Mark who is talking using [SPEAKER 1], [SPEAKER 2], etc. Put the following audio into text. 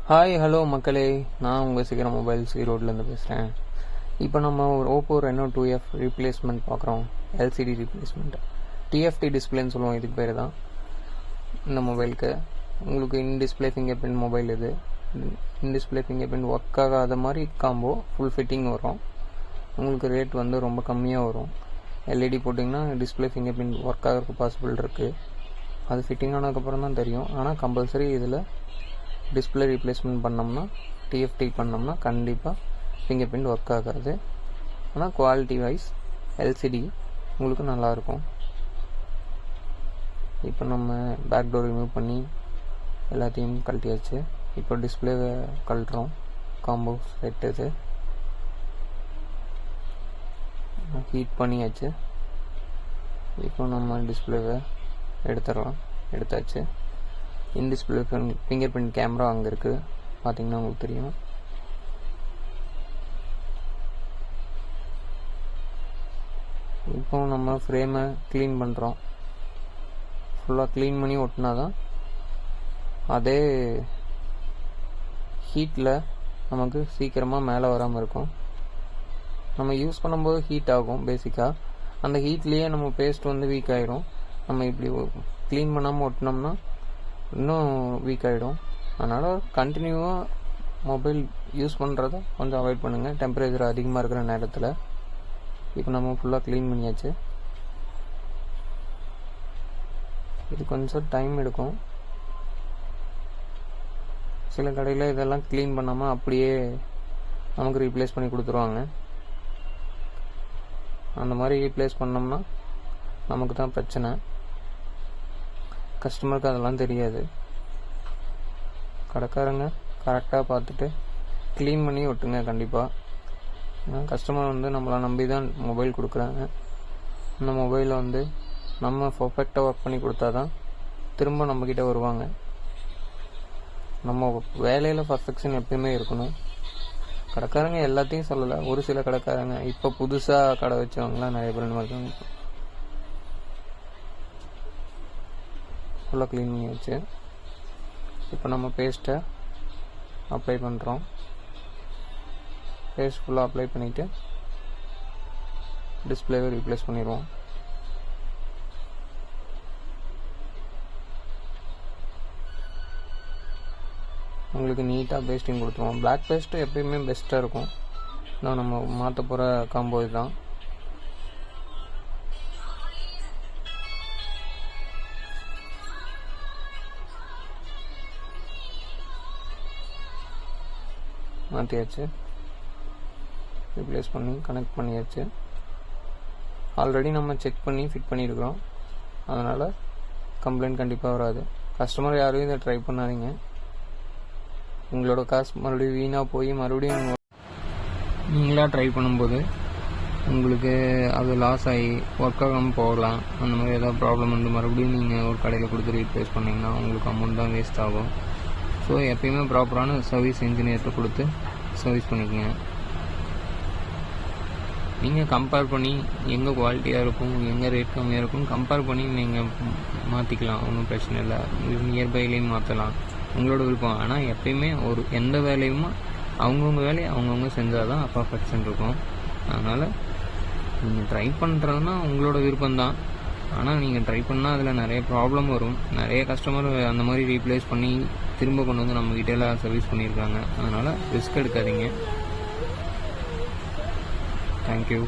[SPEAKER 1] Hi hello மக்களே, நான் உங்கள் சீக்கிரம் மொபைல்ஸ் ஈரோட்லேருந்து பேசுகிறேன். இப்போ நம்ம ஒரு ஓப்போ ரெனோ 2F ரீப்ளேஸ்மெண்ட் பார்க்குறோம். எல்சிடி ரீப்ளேஸ்மெண்ட், டிஎஃப்டி டிஸ்பிளேன்னு சொல்லுவோம். இதுக்கு பேர் தான் இந்த மொபைலுக்கு. உங்களுக்கு in display fingerprint mobile இது. In display fingerprint work ஆகாத மாதிரி காம்போ ஃபுல் ஃபிட்டிங் வரும். உங்களுக்கு ரேட் வந்து ரொம்ப கம்மியாக வரும். எல்இடி போட்டிங்கன்னா டிஸ்பிளே ஃபிங்கர் பிரிண்ட் ஒர்க் ஆகிறதுக்கு பாசிபிள் இருக்குது. அது ஃபிட்டிங் ஆனதுக்கப்புறம் தான் தெரியும். ஆனால் கம்பல்சரி இதில் டிஸ்பிளே ரீப்ளேஸ்மெண்ட் பண்ணோம்னா, டிஎஃப்டி பண்ணோம்னா கண்டிப்பாக ஃபிங்கர் பிரிண்ட் ஒர்க் ஆகாது. ஆனால் குவாலிட்டி வைஸ் எல்சிடி உங்களுக்கு நல்லாயிருக்கும். இப்போ நம்ம பேக் டோர் ரிமூவ் பண்ணி எல்லாத்தையும் கழட்டியாச்சு. இப்போ டிஸ்பிளேவை கழட்டுறோம். காம்போ செட் இது ஹீட் பண்ணியாச்சு. இப்போ நம்ம டிஸ்பிளேவை எடுத்தாச்சு. இன் டிஸ்பிளே ஃபிங்கர் பிரிண்ட் கேமரா அங்கே இருக்குது, பார்த்தீங்கன்னா உங்களுக்கு தெரியும். இப்போ நம்ம ஃப்ரேமை க்ளீன் பண்ணுறோம். ஃபுல்லாக க்ளீன் பண்ணி ஒட்டினா தான் அதே ஹீட்டில் நமக்கு சீக்கிரமாக மேலே வராமல் இருக்கும். நம்ம யூஸ் பண்ணும்போது ஹீட் ஆகும். பேசிக்காக அந்த ஹீட்லேயே நம்ம பேஸ்ட் வந்து வீக் ஆகிடும். நம்ம இப்படி க்ளீன் பண்ணாமல் ஒட்டினோம்னா இன்னும் வீக் ஆகிடும். அதனால் கண்டினியூவாக மொபைல் யூஸ் பண்ணுறத கொஞ்சம் அவாய்ட் பண்ணுங்கள், டெம்பரேச்சர் அதிகமாக இருக்கிற நேரத்தில். இப்போ நம்ம ஃபுல்லாக க்ளீன் பண்ணியாச்சு. இது கொஞ்சம் டைம் எடுக்கும். சில கடையில் இதெல்லாம் க்ளீன் பண்ணாமல் அப்படியே நமக்கு ரீப்ளேஸ் பண்ணி கொடுத்துருவாங்க. அந்த மாதிரி ரீப்ளேஸ் பண்ணோம்னா நமக்கு தான் பிரச்சனை. கஸ்டமருக்கு அதெல்லாம் தெரியாது. கடைக்காரங்க கரெக்டாக பார்த்துட்டு க்ளீன் பண்ணி ஒட்டுங்க கண்டிப்பாக. ஏன்னா கஸ்டமர் வந்து நம்மளை நம்பி தான் மொபைல் கொடுக்குறாங்க. அந்த மொபைலில் வந்து நம்ம பர்ஃபெக்டாக ஒர்க் பண்ணி கொடுத்தா தான் திரும்ப நம்மக்கிட்ட வருவாங்க. நம்ம வேலையில் பர்ஃபெக்ஷன் எப்பயுமே இருக்கணும். கடைக்காரங்க எல்லாத்தையும் சொல்லலை, ஒரு சில கடைக்காரங்க இப்போ புதுசாக கடை வச்சவங்களாம் நிறைய பேர் இருக்காங்க. ஃபுல்லாக க்ளீன் பண்ணி வச்சு இப்போ நம்ம பேஸ்ட்டை அப்ளை பண்ணுறோம். பேஸ்ட் ஃபுல்லாக அப்ளை பண்ணிவிட்டு டிஸ்பிளேவை ரீப்ளேஸ் பண்ணிடுவோம். உங்களுக்கு நீட்டாக பேஸ்டிங் கொடுத்துருவோம். பிளாக் பேஸ்ட்டு எப்பயுமே பெஸ்ட்டாக இருக்கும். நான் நம்ம மாற்ற போகிற காம்போ இதுதான். மாற்றியாச்சு, ரீப்ளேஸ் பண்ணி கனெக்ட் பண்ணியாச்சு. ஆல்ரெடி நம்ம செக் பண்ணி ஃபிட் பண்ணியிருக்கிறோம். அதனால் கம்ப்ளைண்ட் கண்டிப்பாக வராது. கஸ்டமர் யாரும் இதை ட்ரை பண்ணாதீங்க. உங்களோட காசு மறுபடியும் வீணாக போய் மறுபடியும் நீங்களாக ட்ரை பண்ணும்போது உங்களுக்கு அது லாஸ் ஆகி ஒர்க் ஆகாமல் போகலாம். அந்த மாதிரி ஏதாவது ப்ராப்ளம் வந்து மறுபடியும் நீங்கள் ஒரு கடையில் கொடுத்து ரீப்ளேஸ் பண்ணிங்கன்னா உங்களுக்கு அமௌண்ட் தான் வேஸ்ட் ஆகும். ஸோ எப்பயுமே ப்ராப்பரான சர்வீஸ் இன்ஜினியர்கிட்ட கொடுத்து சர்வீஸ் பண்ணிக்கோங்க. நீங்கள் கம்பேர் பண்ணி எங்கே குவாலிட்டியாக இருக்கும், எங்கே ரேட் கம்மியாக இருக்கும் கம்பேர் பண்ணி நீங்கள் மாற்றிக்கலாம். ஒன்றும் பிரச்சனை இல்லை. நியர்பைலேயும் மாற்றலாம், உங்களோட விருப்பம். ஆனால் எப்பயுமே எந்த வேலையுமே அவங்கவுங்க வேலையை அவங்கவுங்க செஞ்சால் தான் பர்ஃபெக்ஷன் இருக்கும். அதனால் நீங்கள் ட்ரை பண்ணுறதுனா உங்களோட விருப்பம்தான். ஆனால் நீங்கள் ட்ரை பண்ணால் அதில் நிறைய ப்ராப்ளம் வரும். நிறைய கஸ்டமர் அந்த மாதிரி ரீப்ளேஸ் பண்ணி திரும்ப கொண்டு வந்து நம்மக்கிட்ட சர்வீஸ் பண்ணியிருக்காங்க. அதனால் ரிஸ்க் எடுக்காதீங்க. தேங்க்யூ.